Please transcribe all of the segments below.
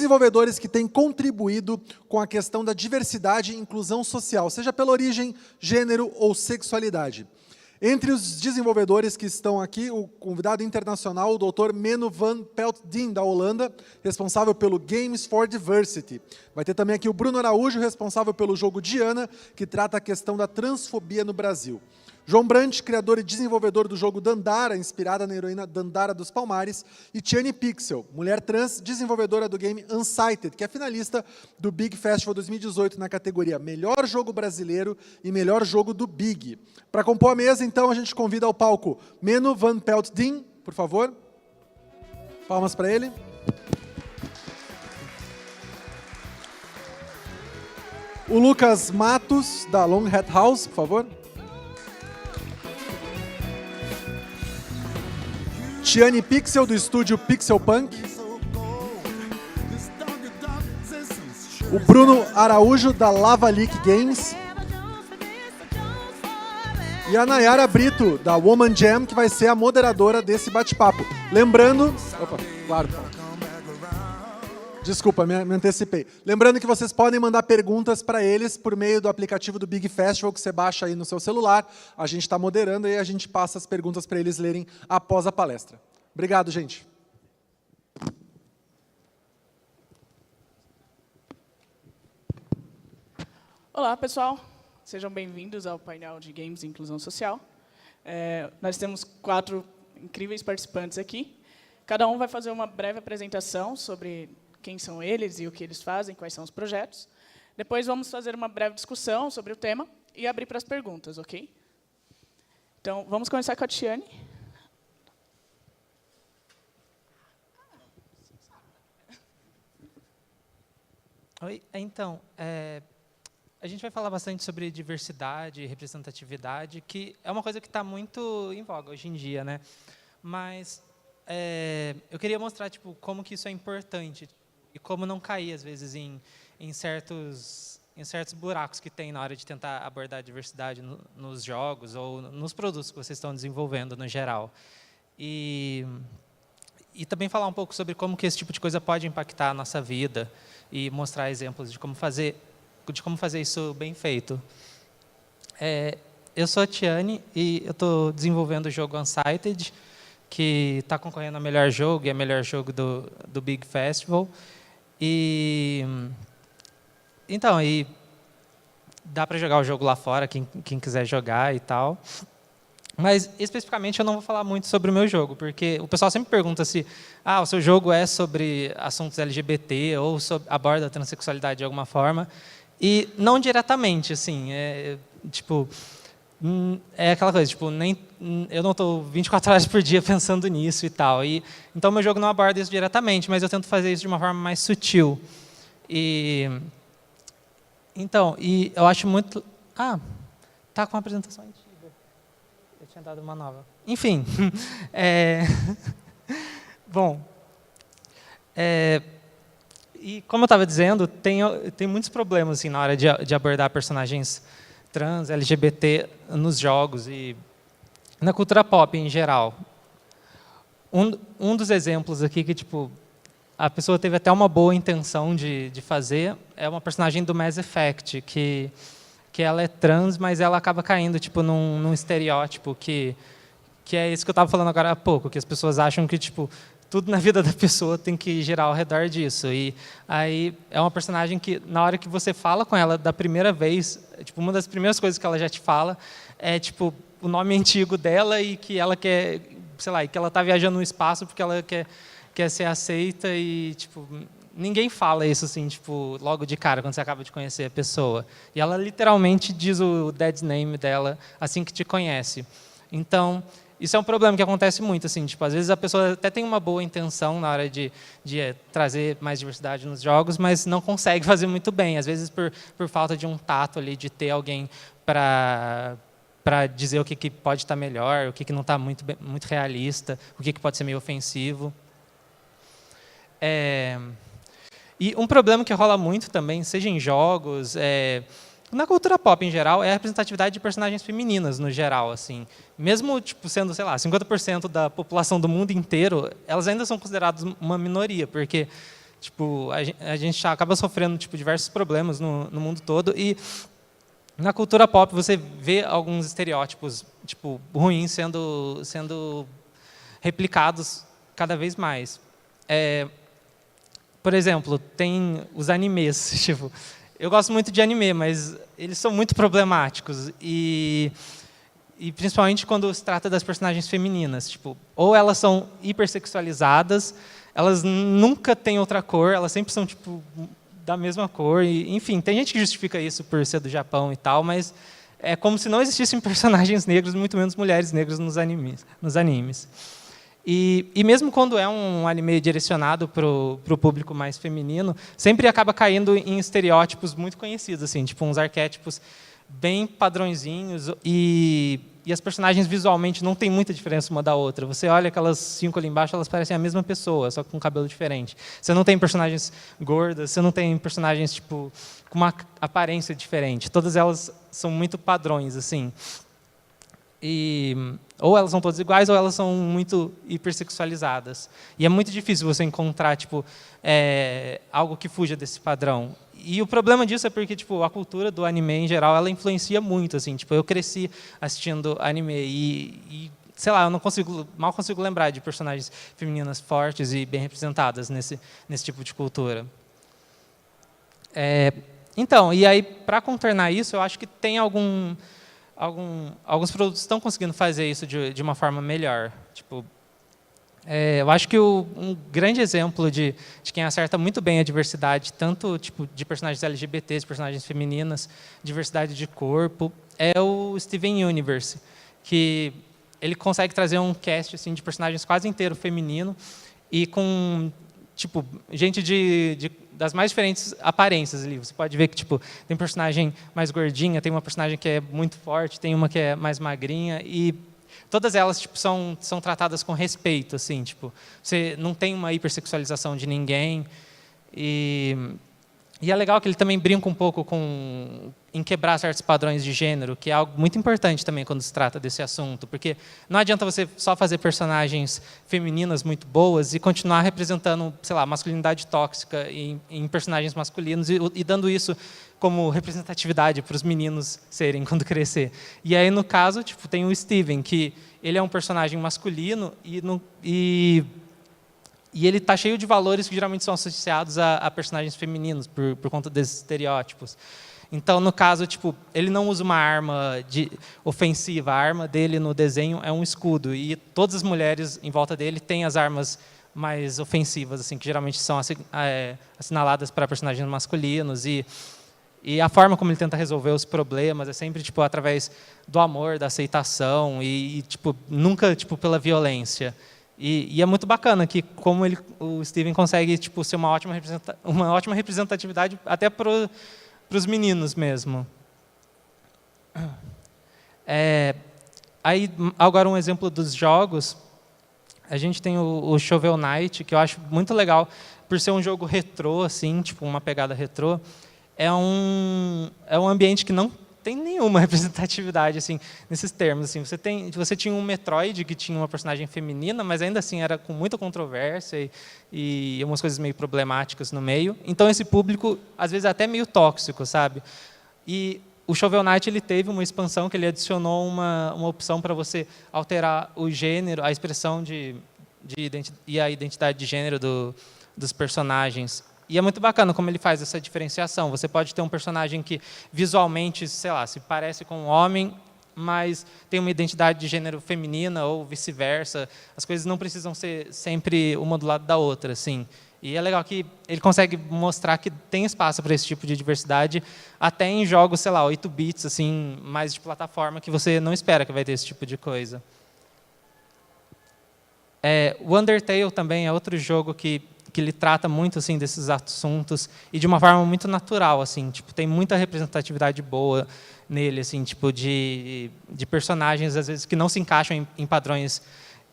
desenvolvedores que têm contribuído com a questão da diversidade e inclusão social, seja pela origem, gênero ou sexualidade. Entre os desenvolvedores que estão aqui, o convidado internacional, o Dr. Menno van Peltdien, da Holanda, responsável pelo Games for Diversity. Vai ter também aqui o Bruno Araújo, responsável pelo jogo Diana, que trata a questão da transfobia no Brasil. João Brandt, criador e desenvolvedor do jogo Dandara, inspirada na heroína Dandara dos Palmares, e Tiane Pixel, mulher trans, desenvolvedora do game Unsighted, que é finalista do Big Festival 2018 na categoria Melhor Jogo Brasileiro e Melhor Jogo do Big. Para compor a mesa, então, a gente convida ao palco Menno van Peltdien, por favor. Palmas para ele. O Lucas Matos, da Long Hat House, por favor. Tiane Pixel, do estúdio Pixel Punk. O Bruno Araújo, da Lava Leak Games. E a Nayara Brito, da Woman Jam, que vai ser a moderadora desse bate-papo. Lembrando... Opa, claro. Desculpa, me antecipei. Lembrando que vocês podem mandar perguntas para eles por meio do aplicativo do Big Festival, que você baixa aí no seu celular. A gente está moderando e a gente passa as perguntas para eles lerem após a palestra. Obrigado, gente. Olá, pessoal. Sejam bem-vindos ao painel de Games e Inclusão Social. Nós temos 4 incríveis participantes aqui. Cada um vai fazer uma breve apresentação sobre quem são eles e o que eles fazem, quais são os projetos. Depois vamos fazer uma breve discussão sobre o tema e abrir para as perguntas, ok? Então, vamos começar com a Tiane. Oi, então, a gente vai falar bastante sobre diversidade e representatividade, que é uma coisa que está muito em voga hoje em dia, né? Mas eu queria mostrar tipo, como que isso é importante e como não cair, às vezes, em certos buracos que tem na hora de tentar abordar a diversidade nos jogos ou nos produtos que vocês estão desenvolvendo, no geral. E também falar um pouco sobre como que esse tipo de coisa pode impactar a nossa vida e mostrar exemplos de como fazer isso bem feito. Eu sou a Tiane e eu estou desenvolvendo o jogo Unsighted, que está concorrendo a melhor jogo e a melhor jogo do Big Festival. Então, dá para jogar o jogo lá fora, quem quiser jogar e tal. Mas, especificamente, eu não vou falar muito sobre o meu jogo, porque o pessoal sempre pergunta se o seu jogo é sobre assuntos LGBT ou aborda a transexualidade de alguma forma. E não diretamente, assim. É aquela coisa, tipo, eu não estou 24 horas por dia pensando nisso e tal. Então, meu jogo não aborda isso diretamente, mas eu tento fazer isso de uma forma mais sutil. Então, eu acho muito... tá com uma apresentação antiga. Eu tinha dado uma nova. Enfim. Bom. E, como eu estava dizendo, tem muitos problemas assim, na hora de abordar personagens trans, LGBT nos jogos e na cultura pop em geral. Um dos exemplos aqui que tipo, a pessoa teve até uma boa intenção de fazer é uma personagem do Mass Effect, que ela é trans, mas ela acaba caindo tipo, num estereótipo que é isso que eu estava falando agora há pouco, que as pessoas acham que tipo, tudo na vida da pessoa tem que girar ao redor disso. E aí é uma personagem que, na hora que você fala com ela da primeira vez, tipo, uma das primeiras coisas que ela já te fala é tipo, o nome antigo dela e que ela quer, sei lá, e que ela está viajando no espaço porque ela quer ser aceita e tipo, ninguém fala isso assim, tipo, logo de cara, quando você acaba de conhecer a pessoa. E ela literalmente diz o dead name dela assim que te conhece. Então, isso é um problema que acontece muito, assim, tipo, às vezes a pessoa até tem uma boa intenção na hora de trazer mais diversidade nos jogos, mas não consegue fazer muito bem, às vezes por falta de um tato ali, de ter alguém para dizer o que pode estar melhor, o que não está muito realista, o que pode ser meio ofensivo. E um problema que rola muito também, seja em jogos, na cultura pop em geral, é a representatividade de personagens femininas no geral, assim. Mesmo tipo sendo, sei lá, 50% da população do mundo inteiro, elas ainda são consideradas uma minoria, porque Tipo, a gente acaba sofrendo tipo, diversos problemas no mundo todo e na cultura pop você vê alguns estereótipos tipo, ruins sendo replicados cada vez mais. Por exemplo, tem os animes. Tipo, eu gosto muito de anime, mas eles são muito problemáticos e principalmente quando se trata das personagens femininas. Tipo, ou elas são hipersexualizadas, elas nunca têm outra cor, elas sempre são tipo da mesma cor. E, enfim, tem gente que justifica isso por ser do Japão e tal, mas é como se não existissem personagens negros, muito menos mulheres negras nos animes. E mesmo quando é um anime direcionado para o público mais feminino, sempre acaba caindo em estereótipos muito conhecidos, assim, tipo uns arquétipos bem padrõezinhos e as personagens visualmente não tem muita diferença uma da outra. Você olha aquelas 5 ali embaixo, elas parecem a mesma pessoa, só com um cabelo diferente. Você não tem personagens gordas, você não tem personagens tipo com uma aparência diferente. Todas elas são muito padrões, assim. Ou elas são todas iguais, ou elas são muito hipersexualizadas. E é muito difícil você encontrar tipo, algo que fuja desse padrão. E o problema disso é porque tipo, a cultura do anime, em geral, ela influencia muito. Assim, tipo, eu cresci assistindo anime e sei lá, eu mal consigo lembrar de personagens femininas fortes e bem representadas nesse tipo de cultura. Então, e aí, para contornar isso, eu acho que tem alguns produtos estão conseguindo fazer isso de uma forma melhor. Tipo, eu acho que um grande exemplo de quem acerta muito bem a diversidade, tanto tipo, de personagens LGBTs, personagens femininas, diversidade de corpo, é o Steven Universe, que ele consegue trazer um cast assim, de personagens quase inteiro feminino e com tipo, gente das mais diferentes aparências ali. Você pode ver que tipo, tem personagem mais gordinha, tem uma personagem que é muito forte, tem uma que é mais magrinha e todas elas tipo, são tratadas com respeito, assim, tipo, você não tem uma hipersexualização de ninguém e é legal que ele também brinca um pouco em quebrar certos padrões de gênero, que é algo muito importante também quando se trata desse assunto, porque não adianta você só fazer personagens femininas muito boas e continuar representando, sei lá, masculinidade tóxica em personagens masculinos e dando isso como representatividade para os meninos serem quando crescer. E aí, no caso, tipo, tem o Steven, que ele é um personagem masculino e ele está cheio de valores que geralmente são associados a personagens femininos por conta desses estereótipos. Então, no caso, tipo, ele não usa uma arma ofensiva. A arma dele no desenho é um escudo. E todas as mulheres em volta dele têm as armas mais ofensivas, assim, que geralmente são assinaladas para personagens masculinos. E a forma como ele tenta resolver os problemas é sempre tipo, através do amor, da aceitação e tipo, nunca tipo, pela violência. E é muito bacana que como o Steven consegue tipo, ser uma ótima representatividade até para os meninos mesmo. Aí, agora um exemplo dos jogos, a gente tem o Shovel Knight, que eu acho muito legal, por ser um jogo retrô, assim, tipo uma pegada retrô. É um ambiente que não tem nenhuma representatividade assim, nesses termos. Assim. Você tinha um Metroid que tinha uma personagem feminina, mas ainda assim era com muita controvérsia e umas coisas meio problemáticas no meio. Então, esse público, às vezes, é até meio tóxico, sabe? E o Shovel Knight ele teve uma expansão que ele adicionou uma opção para você alterar o gênero, a expressão e a identidade de gênero dos personagens. E é muito bacana como ele faz essa diferenciação. Você pode ter um personagem que visualmente, sei lá, se parece com um homem, mas tem uma identidade de gênero feminina ou vice-versa. As coisas não precisam ser sempre uma do lado da outra, assim. E é legal que ele consegue mostrar que tem espaço para esse tipo de diversidade, até em jogos, sei lá, 8 bits, assim, mais de plataforma, que você não espera que vai ter esse tipo de coisa. O Undertale também é outro jogo que ele trata muito assim desses assuntos e de uma forma muito natural, assim, tipo, tem muita representatividade boa nele, assim, tipo de personagens às vezes que não se encaixam em padrões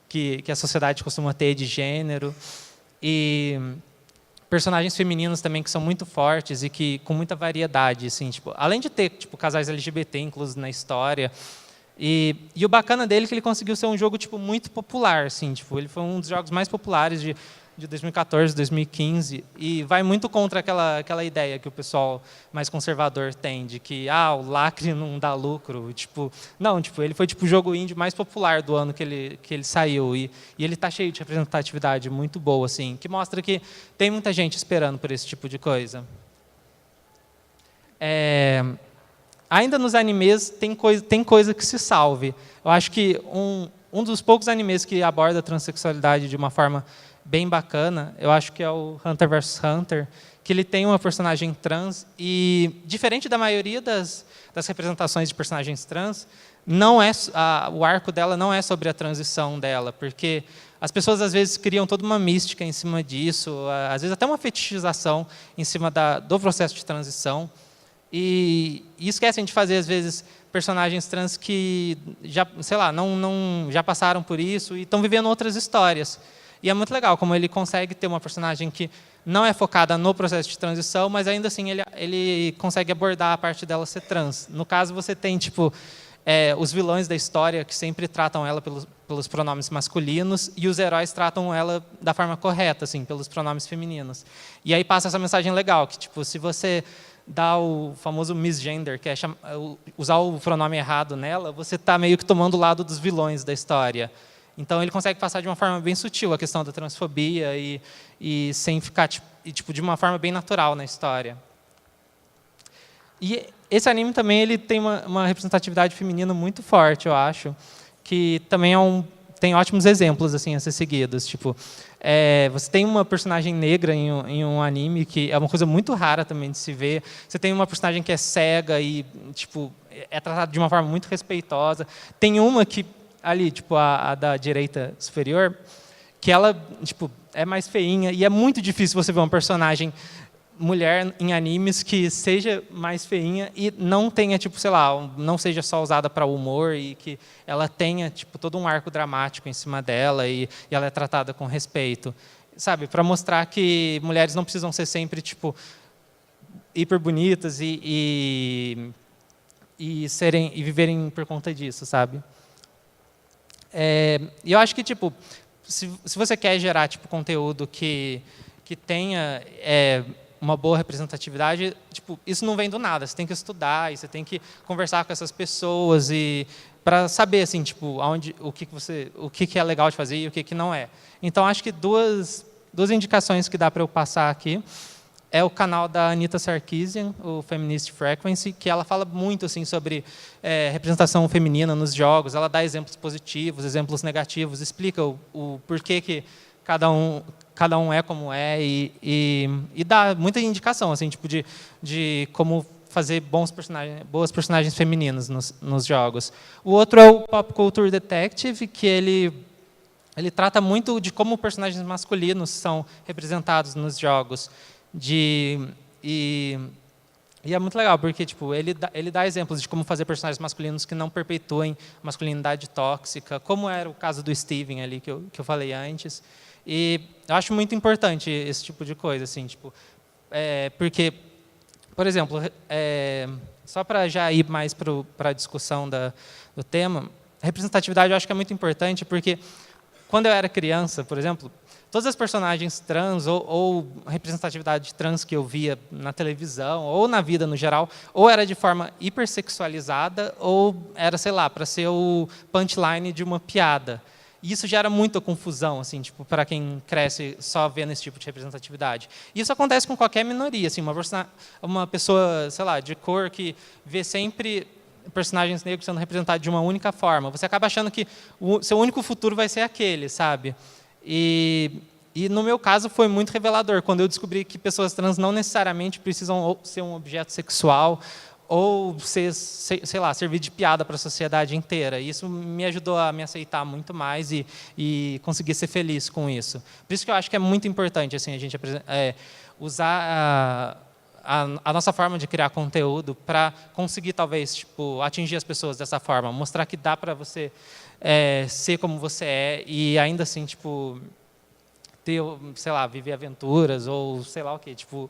que a sociedade costuma ter de gênero e personagens femininos também que são muito fortes e que com muita variedade, assim, tipo, além de ter tipo casais LGBT inclusos na história. E o bacana dele é que ele conseguiu ser um jogo tipo muito popular, assim, tipo, ele foi um dos jogos mais populares de 2014, 2015, e vai muito contra aquela ideia que o pessoal mais conservador tem, de que o lacre não dá lucro. Tipo, não, tipo, ele foi tipo, o jogo indie mais popular do ano que ele saiu, e ele está cheio de representatividade muito boa, assim, que mostra que tem muita gente esperando por esse tipo de coisa. Ainda nos animes tem coisa que se salve. Eu acho que um dos poucos animes que aborda a transexualidade de uma forma bem bacana, eu acho que é o Hunter vs Hunter, que ele tem uma personagem trans e, diferente da maioria das representações de personagens trans, o arco dela não é sobre a transição dela, porque as pessoas às vezes criam toda uma mística em cima disso, às vezes até uma fetichização em cima do processo de transição, e esquecem de fazer às vezes personagens trans que já, sei lá, já passaram por isso e estão vivendo outras histórias. E é muito legal como ele consegue ter uma personagem que não é focada no processo de transição, mas ainda assim ele consegue abordar a parte dela ser trans. No caso, você tem tipo os vilões da história que sempre tratam ela pelos pronomes masculinos e os heróis tratam ela da forma correta, assim, pelos pronomes femininos. E aí passa essa mensagem legal que tipo, se você dá o famoso misgender, que é usar o pronome errado nela, você está meio que tomando o lado dos vilões da história. Então, ele consegue passar de uma forma bem sutil a questão da transfobia e sem ficar tipo, de uma forma bem natural na história. E esse anime também ele tem uma representatividade feminina muito forte, eu acho, que também tem ótimos exemplos assim, a ser seguidos. Tipo, você tem uma personagem negra em um anime, que é uma coisa muito rara também de se ver. Você tem uma personagem que é cega e tipo, é tratada de uma forma muito respeitosa. Tem uma que ali, tipo, a da direita superior, que ela, tipo, é mais feinha, e é muito difícil você ver uma personagem mulher em animes que seja mais feinha e não tenha, tipo, sei lá, não seja só usada para humor e que ela tenha, tipo, todo um arco dramático em cima dela e ela é tratada com respeito, sabe? Para mostrar que mulheres não precisam ser sempre, tipo, hiper bonitas e viverem por conta disso, sabe? E eu acho que, tipo, se você quer gerar tipo, conteúdo que tenha uma boa representatividade, tipo, isso não vem do nada. Você tem que estudar e você tem que conversar com essas pessoas e para saber assim, tipo, o que é legal de fazer e o que não é. Então, acho que duas indicações que dá para eu passar aqui é o canal da Anita Sarkeesian, o Feminist Frequency, que ela fala muito assim, sobre representação feminina nos jogos. Ela dá exemplos positivos, exemplos negativos, explica o porquê que cada um é como é e dá muita indicação assim, tipo, de como fazer boas personagens femininas nos jogos. O outro é o Pop Culture Detective, que ele trata muito de como personagens masculinos são representados nos jogos. E é muito legal, porque tipo, ele dá exemplos de como fazer personagens masculinos que não perpetuem masculinidade tóxica, como era o caso do Steven ali, que eu falei antes. E eu acho muito importante esse tipo de coisa, assim, tipo, porque, por exemplo, só para já ir mais para a discussão do tema, representatividade eu acho que é muito importante, porque quando eu era criança, por exemplo, todas as personagens trans ou representatividade trans que eu via na televisão ou na vida no geral, ou era de forma hipersexualizada ou era, sei lá, para ser o punchline de uma piada. E isso gera muita confusão, assim, tipo, para quem cresce só vendo esse tipo de representatividade. E isso acontece com qualquer minoria, assim, uma pessoa, sei lá, de cor que vê sempre personagens negros sendo representados de uma única forma. Você acaba achando que o seu único futuro vai ser aquele, sabe? E no meu caso foi muito revelador quando eu descobri que pessoas trans não necessariamente precisam ser um objeto sexual ou sei lá, servir de piada para a sociedade inteira. E isso me ajudou a me aceitar muito mais e conseguir ser feliz com isso. Por isso que eu acho que é muito importante assim, a gente usar a nossa forma de criar conteúdo para conseguir, talvez, tipo, atingir as pessoas dessa forma, mostrar que dá para você ser como você é e ainda assim, tipo, ter, sei lá, viver aventuras ou sei lá o quê, tipo,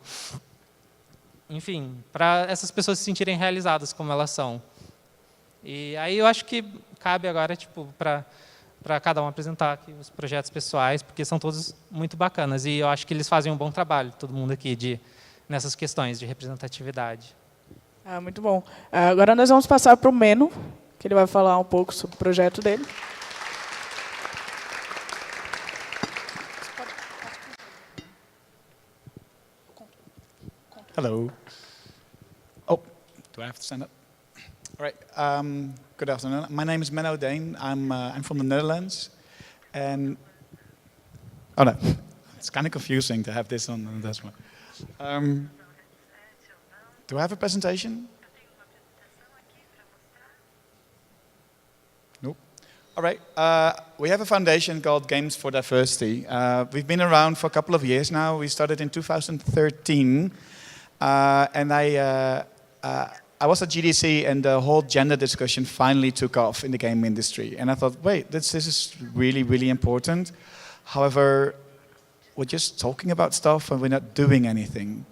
enfim, para essas pessoas se sentirem realizadas como elas são. E aí eu acho que cabe agora, tipo, para para cada um apresentar aqui os projetos pessoais, porque são todos muito bacanas. E eu acho que eles fazem um bom trabalho, todo mundo aqui, nessas questões de representatividade. Muito bom. Agora nós vamos passar para o Meno, que ele vai falar um pouco sobre o projeto dele. Hello. Oh, do I have to stand up? All right. Good afternoon. My name is Menno Deen. I'm from the Netherlands, and oh no, it's kind of confusing to have this on this one. Do I have a presentation? Nope. All right. We have a foundation called Games for Diversity. We've been around for a couple of years now. We started in 2013. And I was at GDC, and the whole gender discussion finally took off in the game industry. And I thought, wait, this is really, really important. However, we're just talking about stuff and we're not doing anything.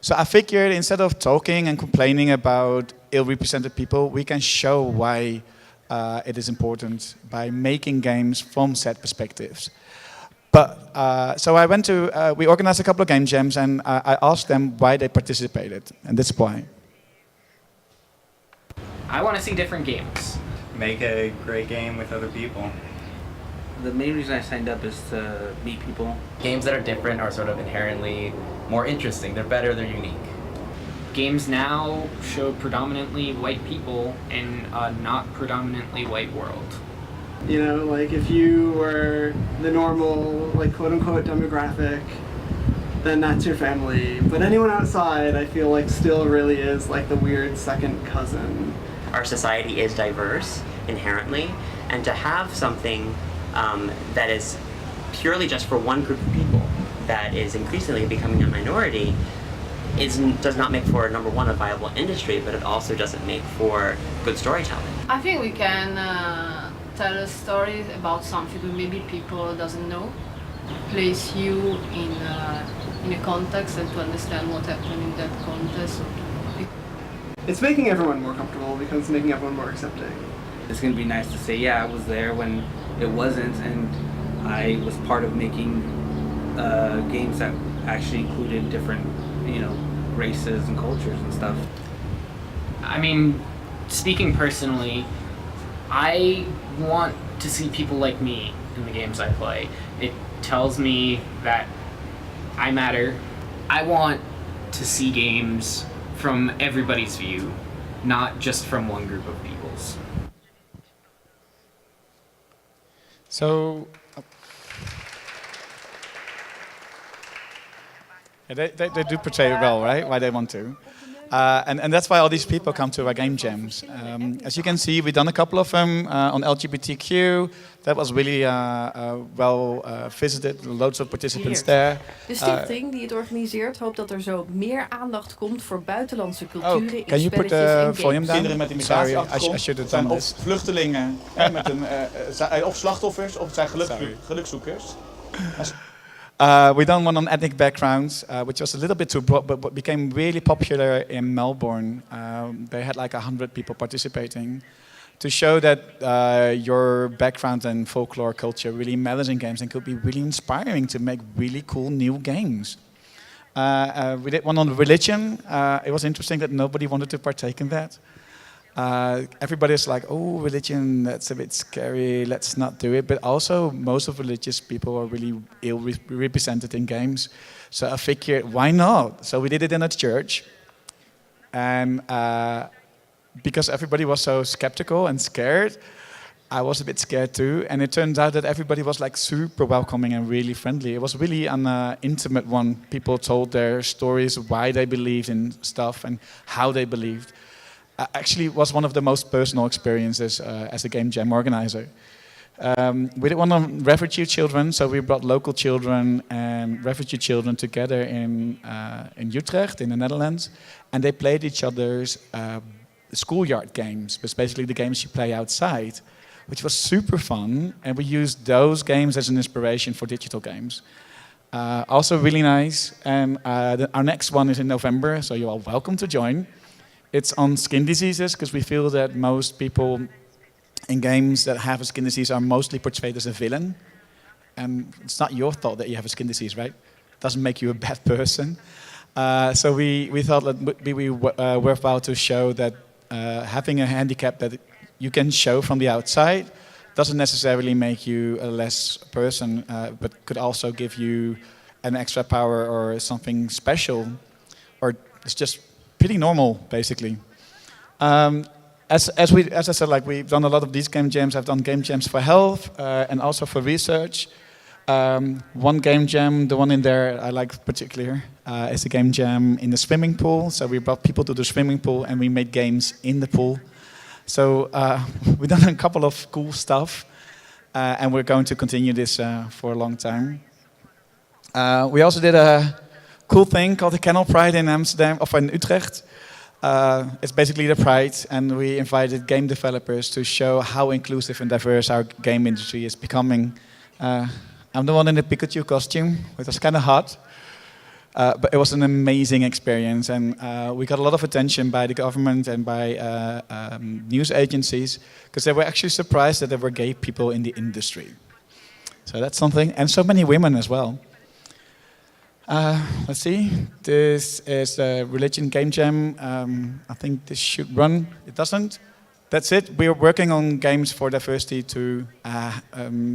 So I figured instead of talking and complaining about ill-represented people, we can show why it is important by making games from set perspectives. But so I went to, we organized a couple of game jams, and I asked them why they participated, and that's why. I want to see different games. Make a great game with other people. The main reason I signed up is to meet people. Games that are different are sort of inherently more interesting. They're better, they're unique. Games now show predominantly white people in a not predominantly white world. You know, like if you were the normal, like quote-unquote demographic, then that's your family. But anyone outside, I feel like still really is like the weird second cousin. Our society is diverse inherently, and to have something that is purely just for one group of people that is increasingly becoming a minority does not make for, number one, a viable industry, but it also doesn't make for good storytelling. I think we can tell a story about something that maybe people doesn't know, place you in a context and to understand what happened in that context. It's making everyone more comfortable because it's making everyone more accepting. It's going to be nice to say, yeah, I was there when it wasn't, and I was part of making games that actually included different, races and cultures and stuff. I mean, speaking personally, I want to see people like me in the games I play. It tells me that I matter. I want to see games from everybody's view, not just from one group of people's. So, they do portray it well, right? Why they want to. And that's why all these people come to our game jams. As you can see, we've done a couple of them on LGBTQ. That was really well visited, loads of participants there. De stichting die het organiseert hoopt dat er zo meer aandacht komt voor buitenlandse culturen in spelletjes en games. Kinderen met een migratieachtergrond of vluchtelingen, of slachtoffers of zijn gelukzoekers. We done one on ethnic backgrounds, which was a little bit too broad, but became really popular in Melbourne. They had like 100 people participating to show that your background and folklore culture really matters in games and could be really inspiring to make really cool new games. We did one on religion. It was interesting that nobody wanted to partake in that. Everybody's like, oh, religion, that's a bit scary, let's not do it. But also, most of religious people are really ill-represented in games. So I figured, why not? So we did it in a church. And because everybody was so skeptical and scared, I was a bit scared too. And it turned out that everybody was like super welcoming and really friendly. It was really an intimate one. People told their stories, why they believed in stuff and how they believed. Actually was one of the most personal experiences as a game jam organizer. We did one on refugee children, so we brought local children and refugee children together in Utrecht, in the Netherlands, and they played each other's schoolyard games, but basically the games you play outside, which was super fun, and we used those games as an inspiration for digital games. Also really nice, and our next one is in November, so you're all welcome to join. It's on skin diseases, because we feel that most people in games that have a skin disease are mostly portrayed as a villain. And it's not your fault that you have a skin disease, right? It doesn't make you a bad person. So we thought that it would be worthwhile to show that having a handicap that you can show from the outside doesn't necessarily make you a less person, but could also give you an extra power or something special, or it's just pretty normal, basically. As I said, like, we've done a lot of these game jams. I've done game jams for health and also for research. One game jam, the one in there I like particularly, is a game jam in the swimming pool. So we brought people to the swimming pool and we made games in the pool. So we've done a couple of cool stuff, and we're going to continue this for a long time. We also did a cool thing called the Kennel Pride in Amsterdam, or in Utrecht. It's basically the Pride, and we invited game developers to show how inclusive and diverse our game industry is becoming. I'm the one in the Pikachu costume, which was kind of hot, but it was an amazing experience, and we got a lot of attention by the government and by news agencies, because they were actually surprised that there were gay people in the industry. So that's something, and so many women as well. Let's see, this is a religion game jam. I think this should run, it doesn't. That's it, we're working on games for diversity to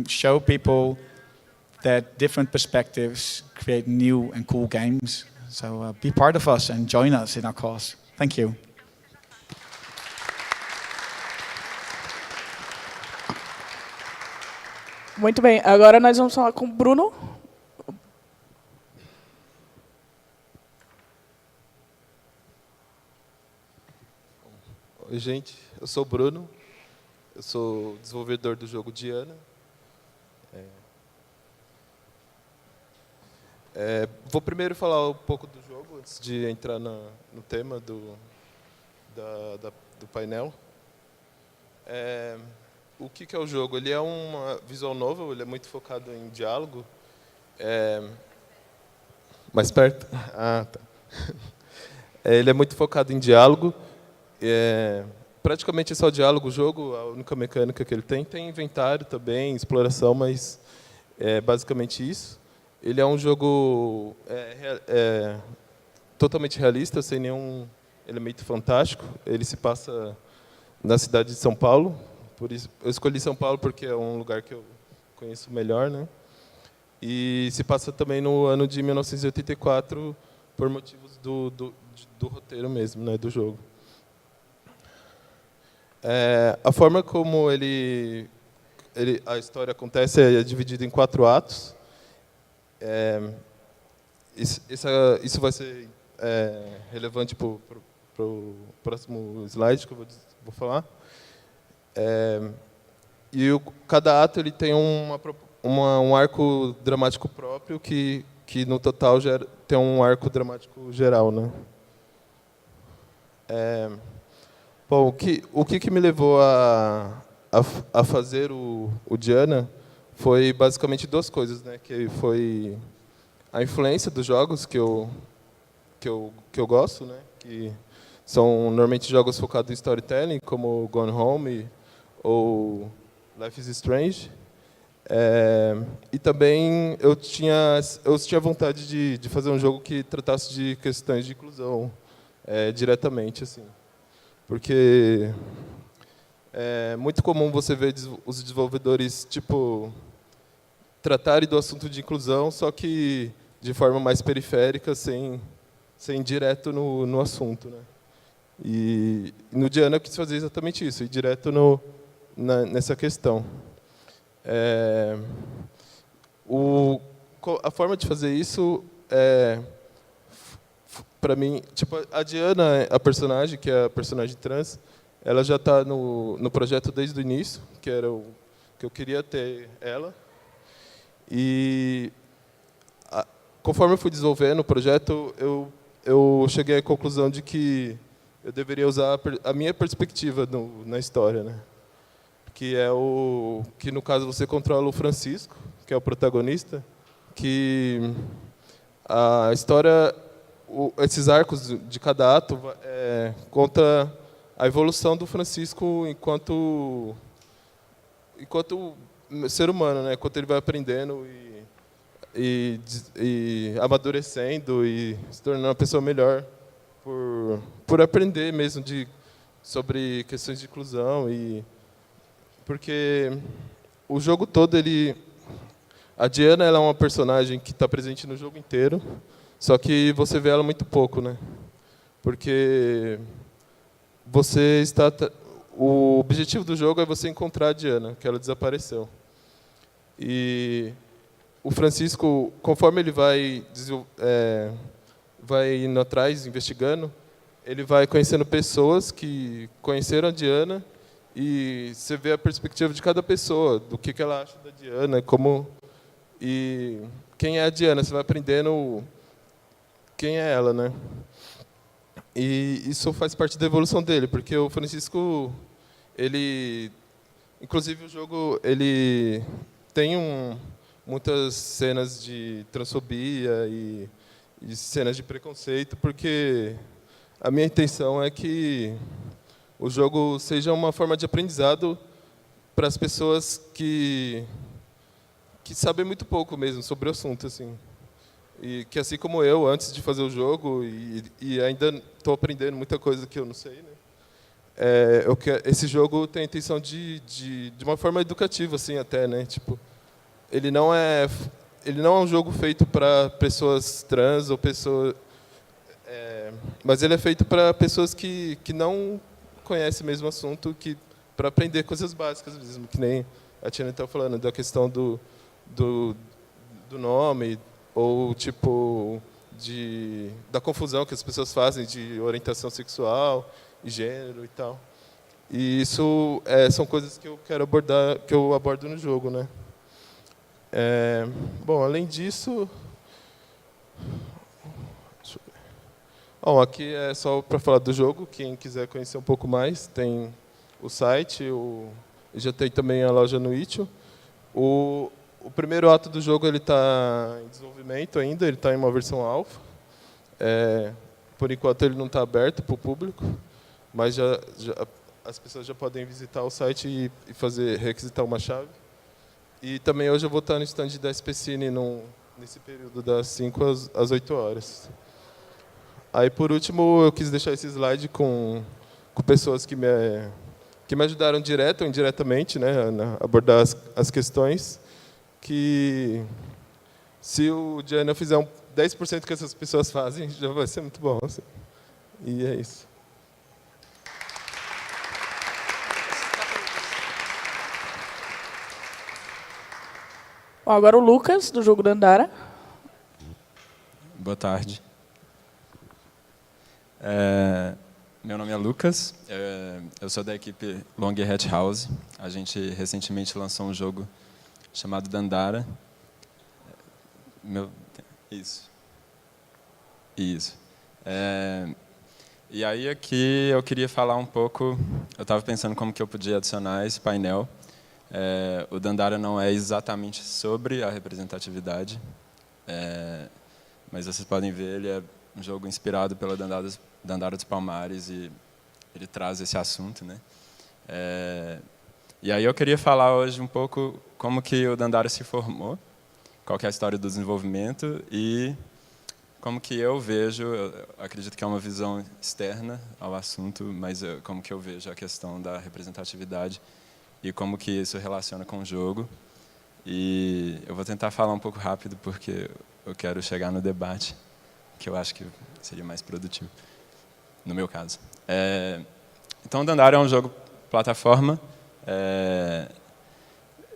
show people that different perspectives create new and cool games. So be part of us and join us in our cause. Thank you. Muito bem, agora nós vamos falar com o Bruno. Oi, gente, eu sou o Bruno, eu sou desenvolvedor do jogo Diana. Vou primeiro falar um pouco do jogo, antes de entrar no tema do painel. O que é o jogo? Ele é uma visual novel, ele é muito focado em diálogo. Mais perto? Ah, tá. Ele é muito focado em diálogo. Praticamente é só diálogo o jogo, a única mecânica que ele tem inventário também, exploração, mas é basicamente isso. Ele é um jogo totalmente realista, sem nenhum elemento fantástico. Ele se passa na cidade de São Paulo. Por isso, eu escolhi São Paulo porque é um lugar que eu conheço melhor, né? E se passa também no ano de 1984, por motivos do roteiro mesmo, né, do jogo. A forma como a história acontece é dividida em 4 atos. Isso vai ser relevante para o próximo slide que eu vou falar. Cada ato ele tem um arco dramático próprio que no total tem um arco dramático geral, né? Bom, o que me levou a fazer o Diana foi basicamente 2 coisas, né? Que foi a influência dos jogos que eu gosto, né? Que são normalmente jogos focados em storytelling, como Gone Home ou Life is Strange. E também eu tinha vontade de fazer um jogo que tratasse de questões de inclusão diretamente, assim. Porque é muito comum você ver os desenvolvedores tratarem do assunto de inclusão, só que de forma mais periférica, sem ir direto no assunto, né? E no Diana eu quis fazer exatamente isso, ir direto nessa questão. A forma de fazer isso para mim, a Diana, a personagem, que é a personagem trans, ela já está no projeto desde o início, que eu queria ter ela. E conforme eu fui desenvolvendo o projeto, eu cheguei à conclusão de que eu deveria usar a minha perspectiva na história, né? Que no caso você controla o Francisco, que é o protagonista, que a história, esses arcos de cada ato conta a evolução do Francisco enquanto enquanto ser humano, né? Enquanto ele vai aprendendo e amadurecendo e se tornando uma pessoa melhor por aprender mesmo sobre questões de inclusão porque o jogo todo a Diana ela é uma personagem que está presente no jogo inteiro, só que você vê ela muito pouco, né? Porque o objetivo do jogo é você encontrar a Diana, que ela desapareceu. E o Francisco, conforme ele vai indo atrás, investigando, ele vai conhecendo pessoas que conheceram a Diana e você vê a perspectiva de cada pessoa, do que ela acha da Diana, e quem é a Diana. Você vai aprendendo quem é ela, né? E isso faz parte da evolução dele, porque o Francisco, inclusive o jogo, ele tem muitas cenas de transfobia e cenas de preconceito, porque a minha intenção é que o jogo seja uma forma de aprendizado para as pessoas que sabem muito pouco mesmo sobre o assunto, assim. E que, assim como eu, antes de fazer o jogo, e ainda estou aprendendo muita coisa que eu não sei, né? Esse jogo tem a intenção de uma forma educativa, assim, até, né? Tipo, ele não é um jogo feito para pessoas trans ou pessoas, mas ele é feito para pessoas que não conhecem mesmo o assunto, para aprender coisas básicas mesmo, que nem a Tina está falando da questão do nome, ou tipo da confusão que as pessoas fazem de orientação sexual e gênero e tal. E isso são coisas que eu quero abordar, que eu abordo no jogo, né? Bom, além disso, bom, aqui é só para falar do jogo. Quem quiser conhecer um pouco mais, tem o site, já tem também a loja no Itch.io. O primeiro ato do jogo está em desenvolvimento ainda, ele está em uma versão alfa. Por enquanto ele não está aberto para o público, mas as pessoas já podem visitar o site e requisitar uma chave. E também hoje eu vou estar no stand da SPCine nesse período das 5 às 8 horas. Aí, por último, eu quis deixar esse slide com pessoas que me ajudaram direto ou indiretamente, né, a abordar as questões, que se o Diana fizer 10% que essas pessoas fazem, já vai ser muito bom. Assim. E é isso. Bom, agora o Lucas, do jogo Dandara. Boa tarde. Meu nome é Lucas, eu sou da equipe Long Hat House. A gente recentemente lançou um jogo chamado Dandara. Isso. E aí aqui eu queria falar um pouco, eu estava pensando como que eu podia adicionar esse painel. O Dandara não é exatamente sobre a representatividade, mas vocês podem ver, ele é um jogo inspirado pela Dandara dos Palmares e ele traz esse assunto, né? E aí eu queria falar hoje um pouco como que o Dandara se formou, qual que é a história do desenvolvimento e como que eu vejo, eu acredito que é uma visão externa ao assunto, mas como que eu vejo a questão da representatividade e como que isso relaciona com o jogo. E eu vou tentar falar um pouco rápido porque eu quero chegar no debate, que eu acho que seria mais produtivo, no meu caso. Então, o Dandara é um jogo plataforma,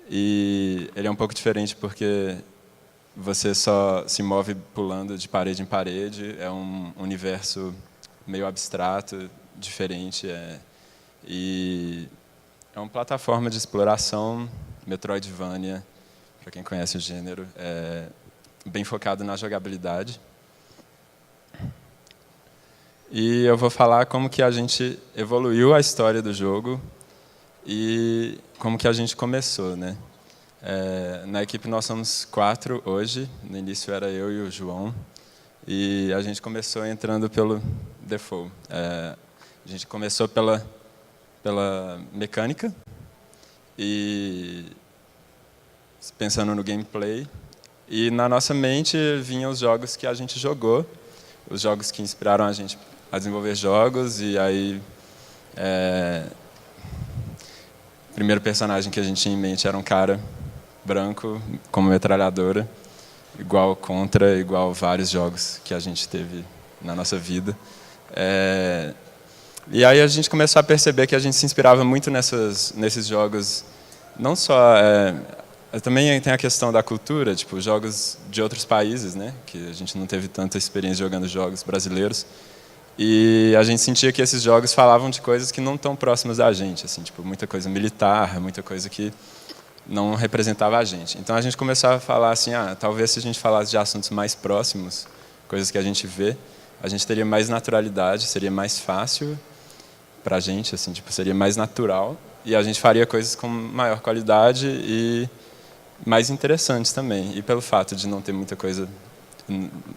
e ele é um pouco diferente porque você só se move pulando de parede em parede, é um universo meio abstrato, diferente, e é uma plataforma de exploração, Metroidvania, para quem conhece o gênero, bem focado na jogabilidade. E eu vou falar como que a gente evoluiu a história do jogo e como que a gente começou, né? Na equipe nós somos 4 hoje, no início era eu e o João, e a gente começou entrando pelo default. A gente começou pela mecânica e pensando no gameplay. E na nossa mente vinham os jogos que a gente jogou, os jogos que inspiraram a gente a desenvolver jogos, e aí o primeiro personagem que a gente tinha em mente era um cara branco com uma metralhadora, igual Contra, igual vários jogos que a gente teve na nossa vida. E aí a gente começou a perceber que a gente se inspirava muito nesses jogos, não só... também tem a questão da cultura, tipo, jogos de outros países, né? Que a gente não teve tanta experiência jogando jogos brasileiros. E a gente sentia que esses jogos falavam de coisas que não estão próximas da gente, assim, tipo, muita coisa militar, muita coisa que não representava a gente. Então a gente começava a falar assim, talvez se a gente falasse de assuntos mais próximos, coisas que a gente vê, a gente teria mais naturalidade, seria mais fácil para a gente, assim, tipo, seria mais natural, e a gente faria coisas com maior qualidade e mais interessantes também. E pelo fato de não ter muita coisa,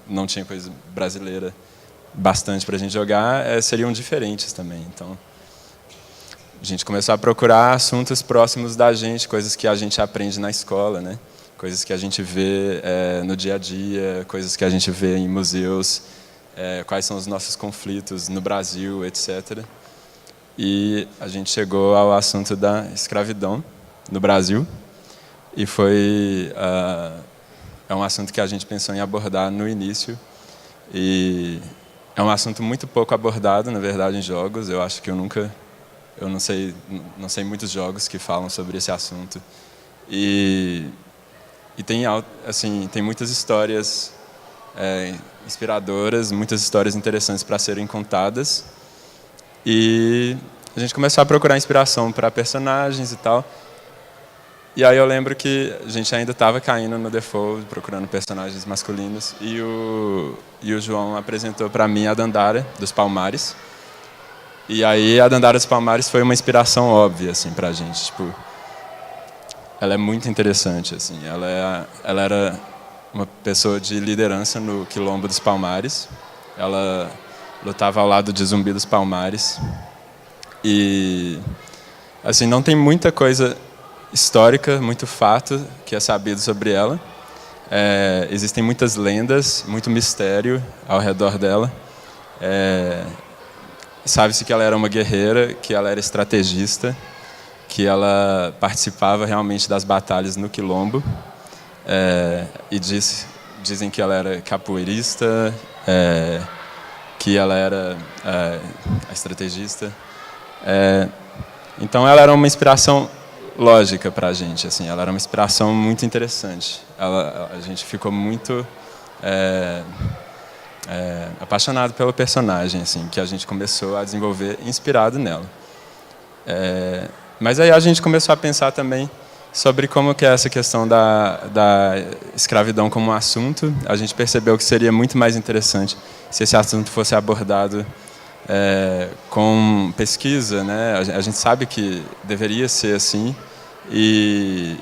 não tinha coisa brasileira bastante para a gente jogar, seriam diferentes também. Então, a gente começou a procurar assuntos próximos da gente, coisas que a gente aprende na escola, né? Coisas que a gente vê no dia a dia, coisas que a gente vê em museus, quais são os nossos conflitos no Brasil, etc. E a gente chegou ao assunto da escravidão no Brasil, e é um assunto que a gente pensou em abordar no início, e é um assunto muito pouco abordado, na verdade, em jogos. Eu acho que eu não sei muitos jogos que falam sobre esse assunto. E tem, assim, tem muitas histórias inspiradoras, muitas histórias interessantes para serem contadas. E a gente começou a procurar inspiração para personagens e tal. E aí eu lembro que a gente ainda estava caindo no default, procurando personagens masculinos, e o João apresentou para mim a Dandara, dos Palmares. E aí a Dandara dos Palmares foi uma inspiração óbvia, assim, para a gente. Tipo, ela é muito interessante, assim. Ela era uma pessoa de liderança no Quilombo dos Palmares. Ela lutava ao lado de Zumbi dos Palmares. E, assim, não tem muita coisa histórica, muito fato que é sabido sobre ela. Existem muitas lendas, muito mistério ao redor dela. Sabe-se que ela era uma guerreira, que ela era estrategista, que ela participava realmente das batalhas no Quilombo. E dizem que ela era capoeirista, que ela era a estrategista. Então ela era uma inspiração lógica para a gente, assim, ela era uma inspiração muito interessante. A gente ficou muito apaixonado pelo personagem, assim, que a gente começou a desenvolver inspirado nela. Mas aí a gente começou a pensar também sobre como que é essa questão da escravidão como um assunto. A gente percebeu que seria muito mais interessante se esse assunto fosse abordado com pesquisa, né? A gente sabe que deveria ser assim, e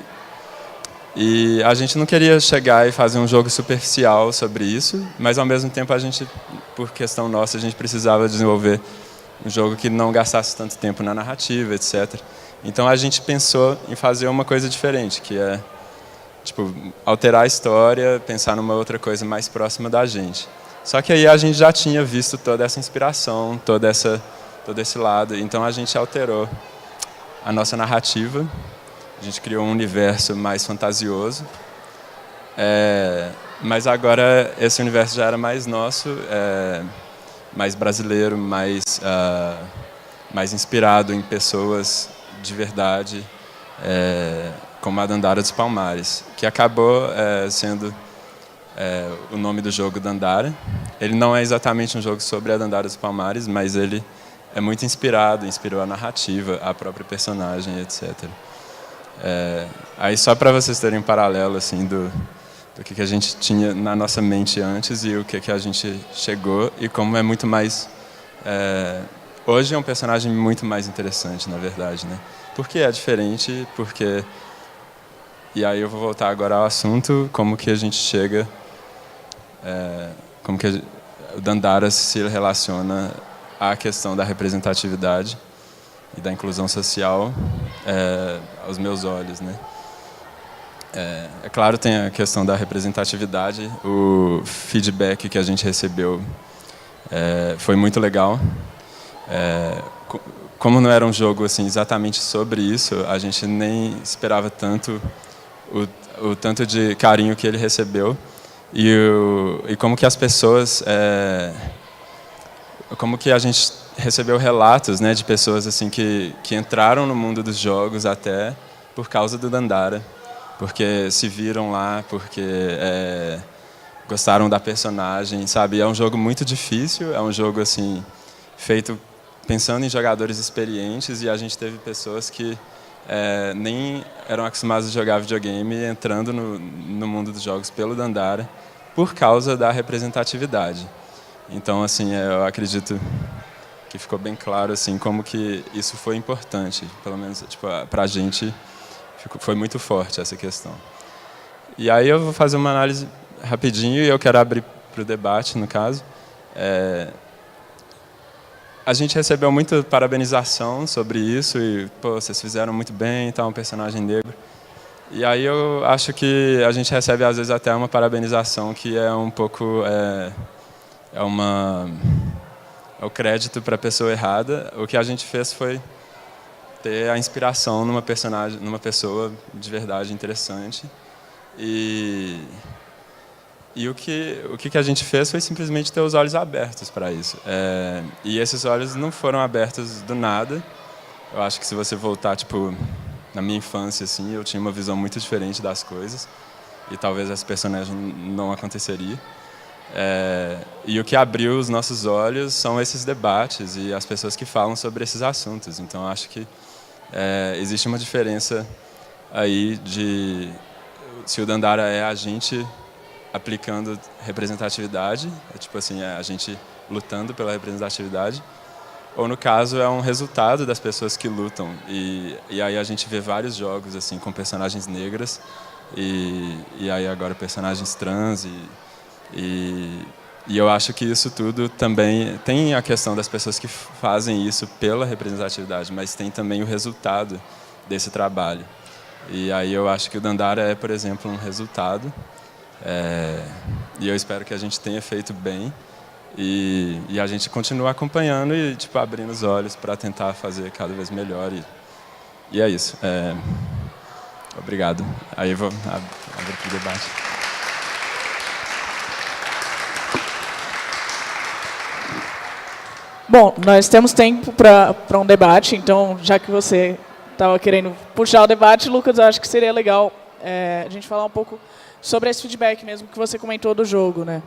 a gente não queria chegar e fazer um jogo superficial sobre isso, mas ao mesmo tempo a gente, por questão nossa, a gente precisava desenvolver um jogo que não gastasse tanto tempo na narrativa, etc. Então a gente pensou em fazer uma coisa diferente, que é tipo alterar a história, pensar numa outra coisa mais próxima da gente. Só que aí a gente já tinha visto toda essa inspiração, todo esse lado, então a gente alterou a nossa narrativa, a gente criou um universo mais fantasioso, mas agora esse universo já era mais nosso, mais brasileiro, mais inspirado em pessoas de verdade, como a Dandara dos Palmares, que acabou sendo o nome do jogo Dandara. Ele não é exatamente um jogo sobre a Dandara dos Palmares, mas ele é muito inspirou a narrativa, a própria personagem, etc. Aí só para vocês terem um paralelo assim, do que a gente tinha na nossa mente antes e o que a gente chegou, e como é muito mais... hoje é um personagem muito mais interessante, na verdade, né? Porque é diferente, porque... E aí eu vou voltar agora ao assunto, como que a gente chega... como que o Dandara se relaciona à questão da representatividade. e da inclusão social aos meus olhos, né? É claro, tem a questão da representatividade. O feedback que a gente recebeu foi muito legal. Como não era um jogo assim exatamente sobre isso, a gente nem esperava tanto o tanto de carinho que ele recebeu e como que as pessoas, como que a gente recebeu relatos, né, de pessoas assim que entraram no mundo dos jogos até por causa do Dandara, porque se viram lá, porque gostaram da personagem, sabe? É um jogo muito difícil, é um jogo assim feito pensando em jogadores experientes, e a gente teve pessoas que nem eram acostumadas a jogar videogame entrando no mundo dos jogos pelo Dandara por causa da representatividade. Então, assim, eu acredito que ficou bem claro assim como que isso foi importante, pelo menos tipo, para a gente foi muito forte essa questão. E aí eu vou fazer uma análise rapidinho e eu quero abrir para o debate, no caso. A gente recebeu muita parabenização sobre isso e, pô, vocês fizeram muito bem, tá, um personagem negro. E aí eu acho que a gente recebe às vezes até uma parabenização que é um pouco é o crédito para a pessoa errada. O que a gente fez foi ter a inspiração numa personagem, numa pessoa de verdade interessante. E o que a gente fez foi simplesmente ter os olhos abertos para isso. E esses olhos não foram abertos do nada. Eu acho que se você voltar, tipo, na minha infância, assim, eu tinha uma visão muito diferente das coisas. E talvez esse personagem não aconteceria. E o que abriu os nossos olhos são esses debates e as pessoas que falam sobre esses assuntos. Então, acho que existe uma diferença aí de se o Dandara é a gente aplicando representatividade, tipo assim, a gente lutando pela representatividade, ou no caso é um resultado das pessoas que lutam. E aí a gente vê vários jogos assim com personagens negras e aí agora personagens trans e eu acho que isso tudo também tem a questão das pessoas que fazem isso pela representatividade, mas tem também o resultado desse trabalho. E aí eu acho que o Dandara é, por exemplo, um resultado. E eu espero que a gente tenha feito bem e a gente continue acompanhando e tipo abrindo os olhos para tentar fazer cada vez melhor e é isso. Obrigado. Aí eu vou abrir para o debate. Bom, nós temos tempo para um debate, então já que você estava querendo puxar o debate, Lucas, eu acho que seria legal a gente falar um pouco sobre esse feedback mesmo que você comentou do jogo, né?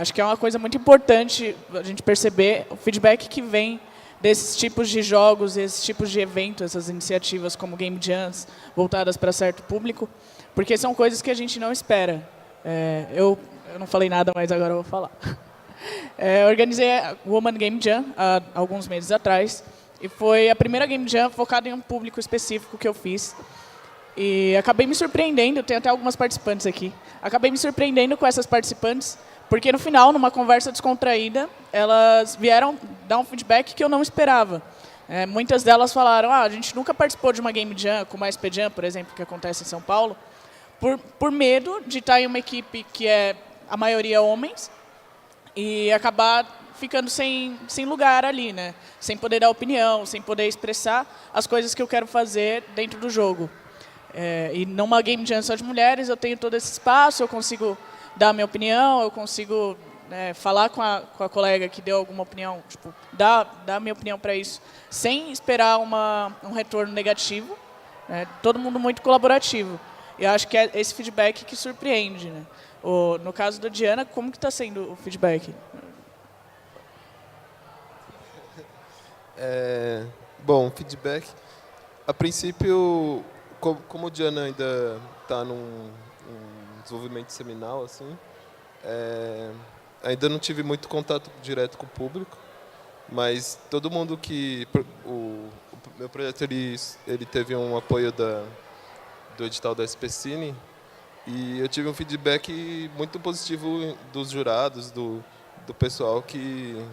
Acho que é uma coisa muito importante a gente perceber o feedback que vem desses tipos de jogos, esses tipos de eventos, essas iniciativas como Game Jams, voltadas para certo público, porque são coisas que a gente não espera. Eu não falei nada, mas agora eu vou falar. Eu organizei a Woman Game Jam há alguns meses atrás, e foi a primeira Game Jam focada em um público específico que eu fiz. E acabei me surpreendendo, tem até algumas participantes aqui, acabei me surpreendendo com essas participantes, porque no final, numa conversa descontraída, elas vieram dar um feedback que eu não esperava. Muitas delas falaram, a gente nunca participou de uma Game Jam, como a SP Jam, por exemplo, que acontece em São Paulo, por medo de estar em uma equipe que é a maioria homens, e acabar ficando sem lugar ali, né? Sem poder dar opinião, sem poder expressar as coisas que eu quero fazer dentro do jogo. E numa Game Jam só de mulheres, eu tenho todo esse espaço, eu consigo dar a minha opinião, eu consigo falar com a colega que deu alguma opinião, tipo, dar a minha opinião para isso, sem esperar um retorno negativo. Todo mundo muito colaborativo. E acho que é esse feedback que surpreende, né? No caso da Diana, como que está sendo o feedback? Bom, feedback. A princípio, como o Diana ainda está num desenvolvimento seminal, assim, ainda não tive muito contato direto com o público, mas todo mundo que... O meu projeto ele teve um apoio do edital da SPCine, e eu tive um feedback muito positivo dos jurados, do pessoal que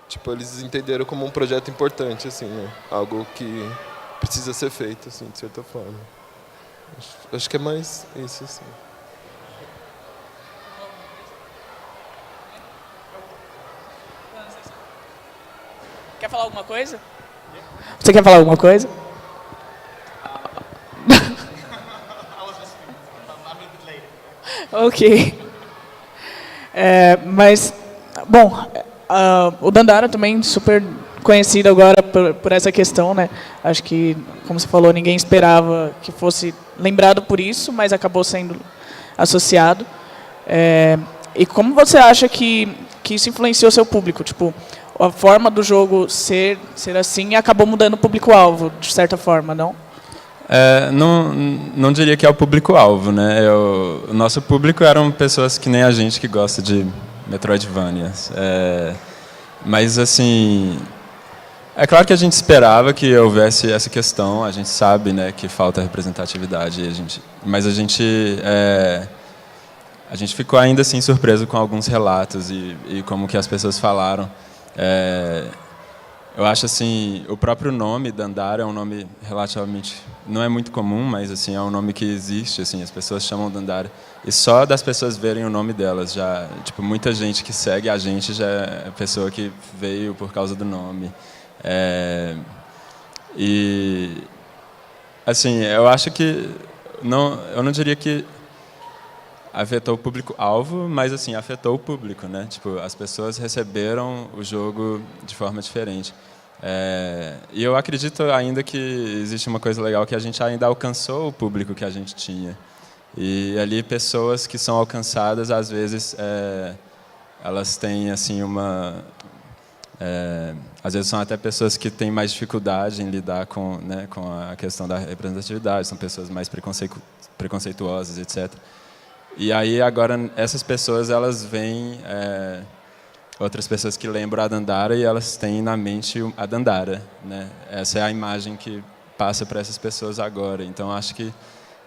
tipo, eles entenderam como um projeto importante, assim, né? Algo que precisa ser feito, assim, de certa forma. Acho que é mais isso, assim. Quer falar alguma coisa? Você quer falar alguma coisa? Ok. Mas, bom, o Dandara também super conhecido agora por essa questão, né? Acho que, como você falou, ninguém esperava que fosse lembrado por isso, mas acabou sendo associado. E como você acha que isso influenciou seu público? Tipo, a forma do jogo ser assim acabou mudando o público-alvo, de certa forma, não? Não diria que é o público-alvo, né? O nosso público eram pessoas que nem a gente que gosta de Metroidvanias. Mas, assim, é claro que a gente esperava que houvesse essa questão, a gente sabe, né, que falta representatividade, mas a gente ficou ainda assim surpreso com alguns relatos e como que as pessoas falaram. Eu acho assim, o próprio nome Dandara é um nome relativamente, não é muito comum, mas assim é um nome que existe, assim, as pessoas chamam Dandara e só das pessoas verem o nome delas já, tipo, muita gente que segue a gente já é pessoa que veio por causa do nome. E assim, eu acho que eu não diria que afetou o público-alvo, mas assim, afetou o público, né? Tipo, as pessoas receberam o jogo de forma diferente. E eu acredito ainda que existe uma coisa legal, que a gente ainda alcançou o público que a gente tinha. E ali pessoas que são alcançadas, às vezes, elas têm assim às vezes são até pessoas que têm mais dificuldade em lidar com a questão da representatividade, são pessoas mais preconceituosas, etc. E aí, agora, essas pessoas, elas veem outras pessoas que lembram a Dandara e elas têm na mente a Dandara, né? Essa é a imagem que passa para essas pessoas agora. Então, acho que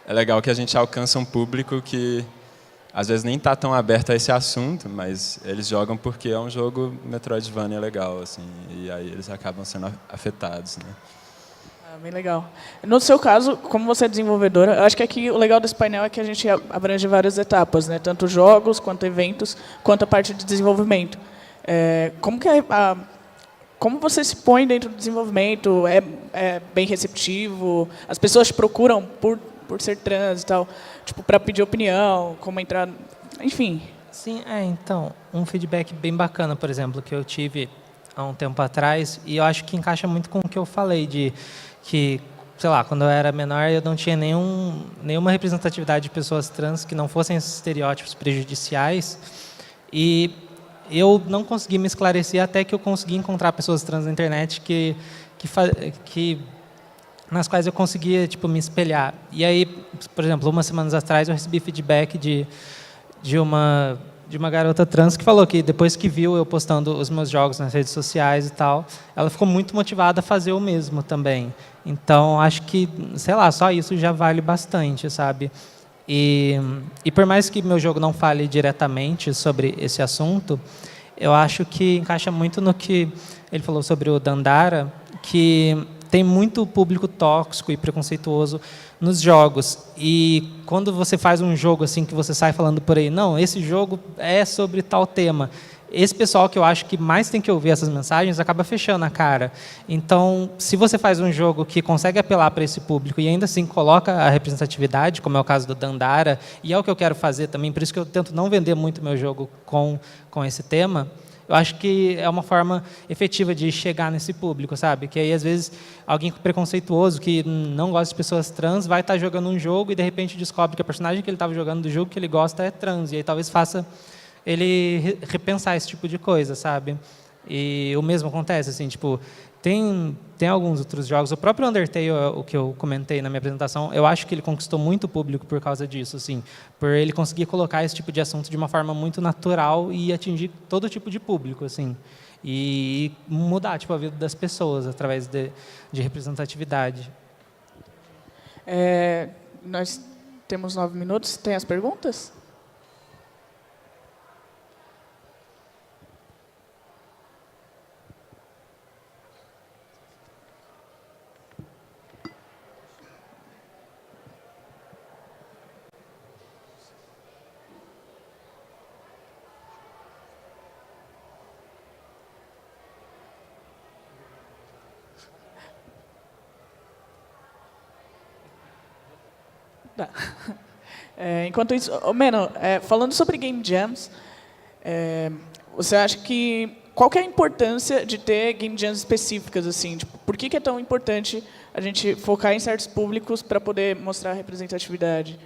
é legal que a gente alcança um público que, às vezes, nem está tão aberto a esse assunto, mas eles jogam porque é um jogo Metroidvania legal, assim, e aí eles acabam sendo afetados, né? Bem legal. No seu caso, como você é desenvolvedora, eu acho que aqui o legal desse painel é que a gente abrange várias etapas, né? Tanto jogos, quanto eventos, quanto a parte de desenvolvimento. Como você se põe dentro do desenvolvimento? É bem receptivo? As pessoas te procuram por ser trans e tal, tipo, para pedir opinião, como entrar, enfim. Sim, então, um feedback bem bacana, por exemplo, que eu tive há um tempo atrás, e eu acho que encaixa muito com o que eu falei, de que, sei lá, quando eu era menor, eu não tinha nenhuma representatividade de pessoas trans que não fossem esses estereótipos prejudiciais, e eu não consegui me esclarecer até que eu consegui encontrar pessoas trans na internet nas quais eu conseguia, tipo, me espelhar. E aí, por exemplo, umas semanas atrás, eu recebi feedback de uma garota trans que falou que depois que viu eu postando os meus jogos nas redes sociais e tal, ela ficou muito motivada a fazer o mesmo também. Então, acho que, sei lá, só isso já vale bastante, sabe? E por mais que meu jogo não fale diretamente sobre esse assunto, eu acho que encaixa muito no que ele falou sobre o Dandara, que tem muito público tóxico e preconceituoso nos jogos. E quando você faz um jogo assim que você sai falando por aí, não, esse jogo é sobre tal tema, esse pessoal que eu acho que mais tem que ouvir essas mensagens acaba fechando a cara. Então, se você faz um jogo que consegue apelar para esse público e ainda assim coloca a representatividade, como é o caso do Dandara, e é o que eu quero fazer também, por isso que eu tento não vender muito meu jogo com esse tema, eu acho que é uma forma efetiva de chegar nesse público, sabe? Que aí, às vezes, alguém preconceituoso, que não gosta de pessoas trans, vai estar jogando um jogo e, de repente, descobre que a personagem que ele estava jogando do jogo que ele gosta é trans. E aí talvez faça ele repensar esse tipo de coisa, sabe? E o mesmo acontece, assim, tipo, tem alguns outros jogos, o próprio Undertale, o que eu comentei na minha apresentação, eu acho que ele conquistou muito público por causa disso, assim, por ele conseguir colocar esse tipo de assunto de uma forma muito natural e atingir todo tipo de público, assim, e mudar, tipo, a vida das pessoas através de representatividade. Nós temos 9 minutos, tem as perguntas? Tá. Enquanto isso, Meno, falando sobre Game Jams, você acha que... Qual que é a importância de ter Game Jams específicas? Assim? Tipo, por que é tão importante a gente focar em certos públicos para poder mostrar representatividade?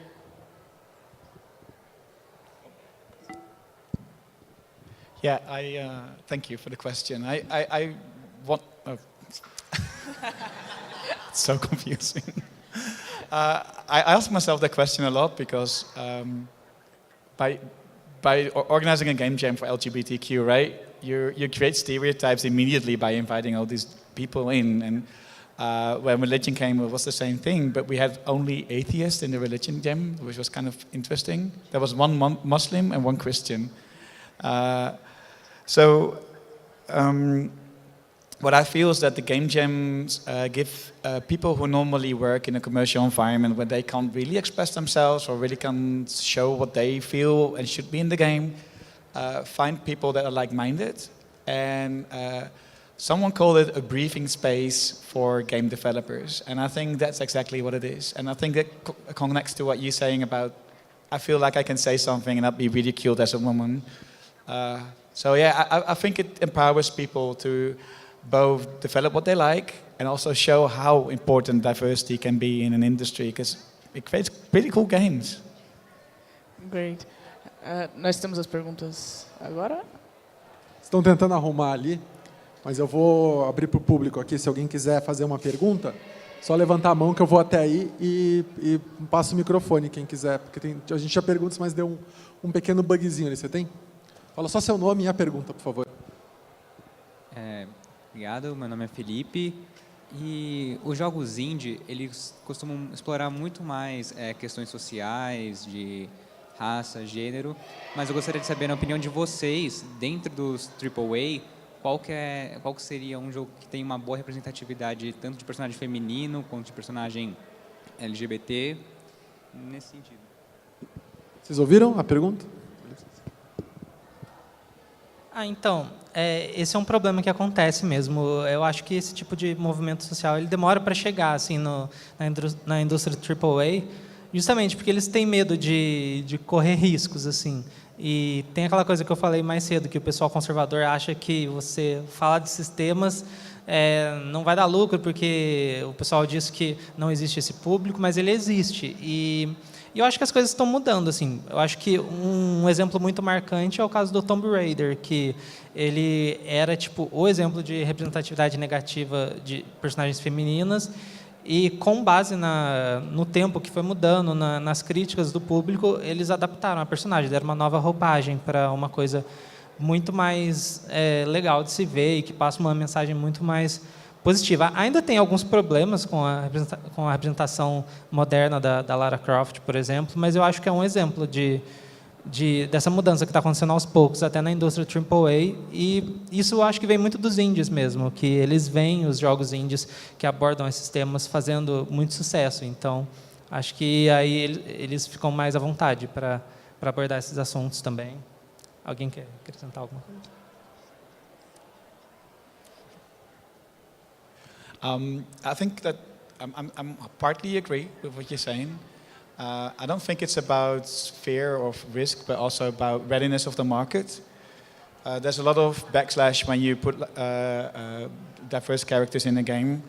Yeah, thank you for the question. I want... it's so confusing. I ask myself that question a lot because by organizing a game jam for LGBTQ, right, you create stereotypes immediately by inviting all these people in. And when religion came, it was the same thing, but we had only atheists in the religion jam, which was kind of interesting. There was one Muslim and one Christian. What I feel is that the game jams give people who normally work in a commercial environment where they can't really express themselves or really can't show what they feel and should be in the game, find people that are like-minded. And someone called it a breathing space for game developers. And I think that's exactly what it is. And I think that connects to what you're saying about, I feel like I can say something and not be ridiculed as a woman. So yeah, I think it empowers people to both develop what they like and also show how important diversity can be in an industry, because it creates pretty cool games. Great. Nós temos as perguntas agora. Estão tentando arrumar ali, mas eu vou abrir para o público aqui. Se alguém quiser fazer uma pergunta, só levantar a mão que eu vou até aí e passo o microfone, quem quiser. Porque a gente já pergunta, mas deu um pequeno bugzinho ali. Você tem? Fala só seu nome e a pergunta, por favor. Obrigado, meu nome é Felipe. E os jogos indie, eles costumam explorar muito mais questões sociais, de raça, gênero, mas eu gostaria de saber, na opinião de vocês, dentro dos AAA, qual que seria um jogo que tem uma boa representatividade tanto de personagem feminino quanto de personagem LGBT, nesse sentido? Vocês ouviram a pergunta? Então, esse é um problema que acontece mesmo. Eu acho que esse tipo de movimento social ele demora para chegar assim, na indústria AAA, justamente porque eles têm medo de correr riscos. Assim. E tem aquela coisa que eu falei mais cedo, que o pessoal conservador acha que você falar de sistemas não vai dar lucro, porque o pessoal diz que não existe esse público, mas ele existe. E eu acho que as coisas estão mudando. Assim. Eu acho que um exemplo muito marcante é o caso do Tomb Raider, que ele era tipo, o exemplo de representatividade negativa de personagens femininas, e com base no tempo que foi mudando, nas críticas do público, eles adaptaram a personagem, deram uma nova roupagem para uma coisa muito mais legal de se ver e que passa uma mensagem muito mais positiva. Ainda tem alguns problemas com a representação moderna da Lara Croft, por exemplo, mas eu acho que é um exemplo dessa mudança que está acontecendo aos poucos, até na indústria AAA, e isso eu acho que vem muito dos indies mesmo, que eles veem os jogos indies que abordam esses temas fazendo muito sucesso. Então, acho que aí eles ficam mais à vontade para abordar esses assuntos também. Alguém quer acrescentar alguma coisa? I think that I'm partly agree with what you're saying. I don't think it's about fear of risk, but also about readiness of the market. There's a lot of backslash when you put diverse characters in a game.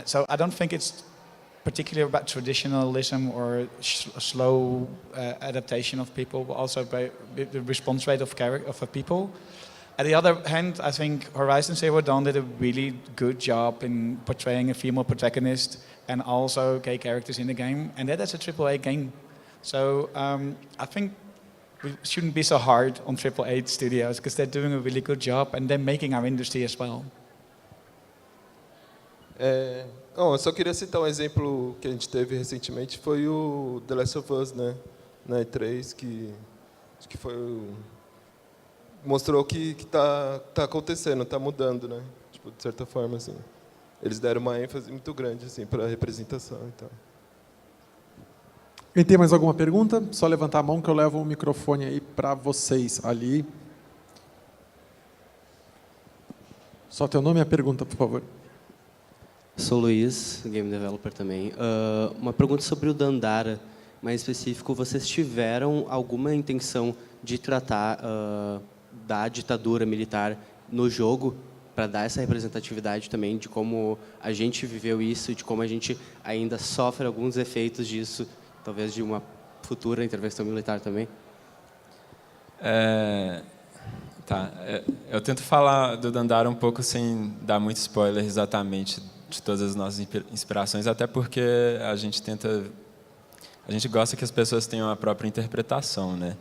So I don't think it's particularly about traditionalism or slow adaptation of people, but also by the response rate of people. On the other hand, I think Horizon Zero Dawn did a really good job in portraying a female protagonist and also gay characters in the game, and that is a AAA game. So I think we shouldn't be so hard on AAA studios because they're doing a really good job and they're making our industry as well. Eu só queria citar um exemplo que a gente teve recentemente, foi o The Last of Us, né? Na E3, que foi mostrou que tá acontecendo, tá mudando, né? Tipo, de certa forma, assim. Eles deram uma ênfase muito grande, assim, para a representação, então. Quem tem mais alguma pergunta? Só levantar a mão que eu levo o microfone aí para vocês ali. Só teu nome e a pergunta, por favor. sou o Luiz, game developer também. Uma pergunta sobre o Dandara, mais específico. Vocês tiveram alguma intenção de tratar da ditadura militar no jogo, para dar essa representatividade também de como a gente viveu isso, de como a gente ainda sofre alguns efeitos disso, talvez de uma futura intervenção militar também? Eu tento falar do Dandara um pouco sem dar muito spoiler exatamente de todas as nossas inspirações, até porque a gente gosta que as pessoas tenham a própria interpretação, né?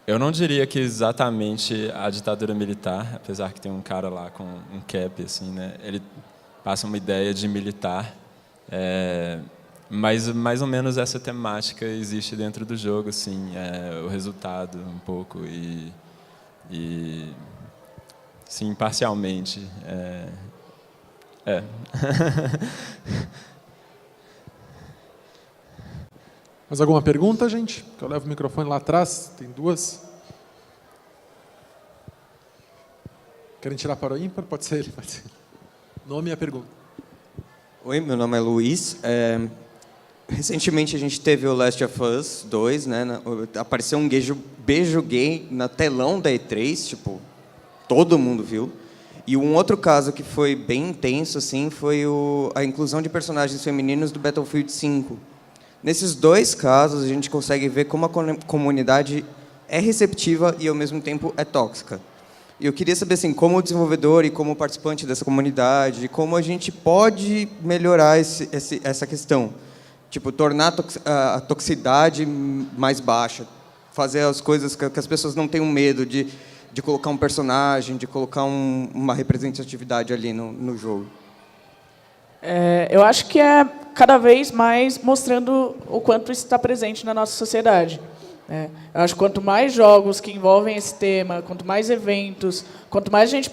Eu não diria que exatamente a ditadura militar, apesar que tem um cara lá com um cap, assim, né? Ele passa uma ideia de militar, mas mais ou menos essa temática existe dentro do jogo, sim, o resultado um pouco e sim, parcialmente. Mais alguma pergunta, gente? Eu levo o microfone lá atrás, tem duas. Querem tirar para o ímpar? Pode ser ele, pode ser. Nome e a pergunta. Oi, meu nome é Luiz. Recentemente a gente teve o Last of Us 2, né? Apareceu um beijo gay na telão da E3, tipo, todo mundo viu. E um outro caso que foi bem intenso, assim, foi a inclusão de personagens femininos do Battlefield 5. Nesses dois casos, a gente consegue ver como a comunidade é receptiva e, ao mesmo tempo, é tóxica. E eu queria saber, assim, como desenvolvedor e como participante dessa comunidade, como a gente pode melhorar essa questão. Tipo, tornar a toxicidade mais baixa, fazer as coisas que as pessoas não tenham medo de colocar um personagem, de colocar uma representatividade ali no jogo. Eu acho que é cada vez mais mostrando o quanto isso está presente na nossa sociedade. Eu acho que quanto mais jogos que envolvem esse tema, quanto mais eventos, quanto mais a gente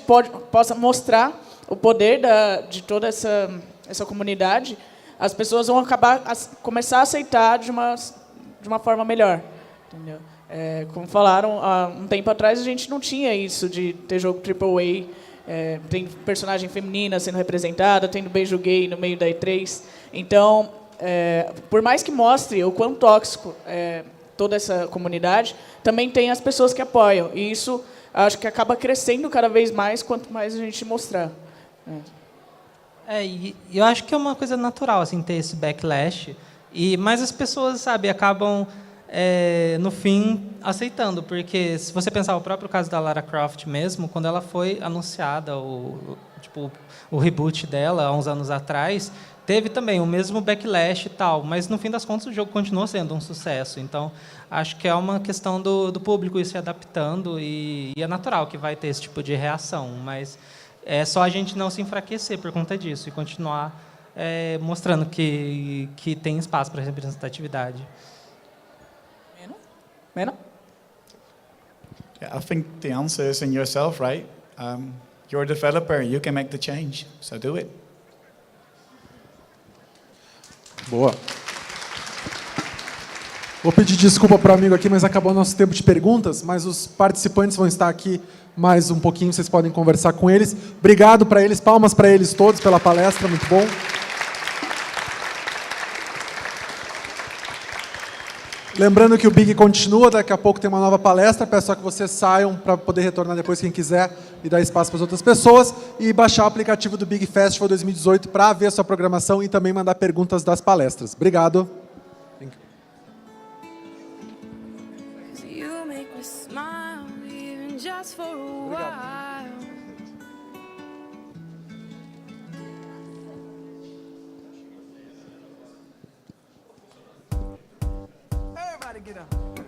possa mostrar o poder de toda essa comunidade, as pessoas vão começar a aceitar de uma forma melhor. Entendeu? Como falaram, há um tempo atrás a gente não tinha isso de ter jogo AAA, tem personagem feminina sendo representada, tendo beijo gay no meio da E3. Então, por mais que mostre o quão tóxico é toda essa comunidade, também tem as pessoas que apoiam. E isso, acho que acaba crescendo cada vez mais, quanto mais a gente mostrar. E eu acho que é uma coisa natural, assim, ter esse backlash. Mas as pessoas, sabe, acabam, no fim, aceitando. Porque, se você pensar o próprio caso da Lara Croft mesmo, quando ela foi anunciada, o reboot dela, há uns anos atrás, teve também o mesmo backlash e tal, mas, no fim das contas, o jogo continuou sendo um sucesso. Então, acho que é uma questão do público ir se adaptando e é natural que vai ter esse tipo de reação, mas é só a gente não se enfraquecer por conta disso e continuar mostrando que tem espaço para representatividade. Mena? Yeah, I think the answer is in yourself, right? You're a developer, you can make the change, so do it. Boa. Vou pedir desculpa para o amigo aqui, mas acabou o nosso tempo de perguntas, mas os participantes vão estar aqui mais um pouquinho, vocês podem conversar com eles. Obrigado para eles, palmas para eles todos pela palestra, muito bom. Lembrando que o Big continua, daqui a pouco tem uma nova palestra, peço só que vocês saiam para poder retornar depois quem quiser e dar espaço para as outras pessoas e baixar o aplicativo do Big Festival 2018 para ver a sua programação e também mandar perguntas das palestras. Obrigado. Get up.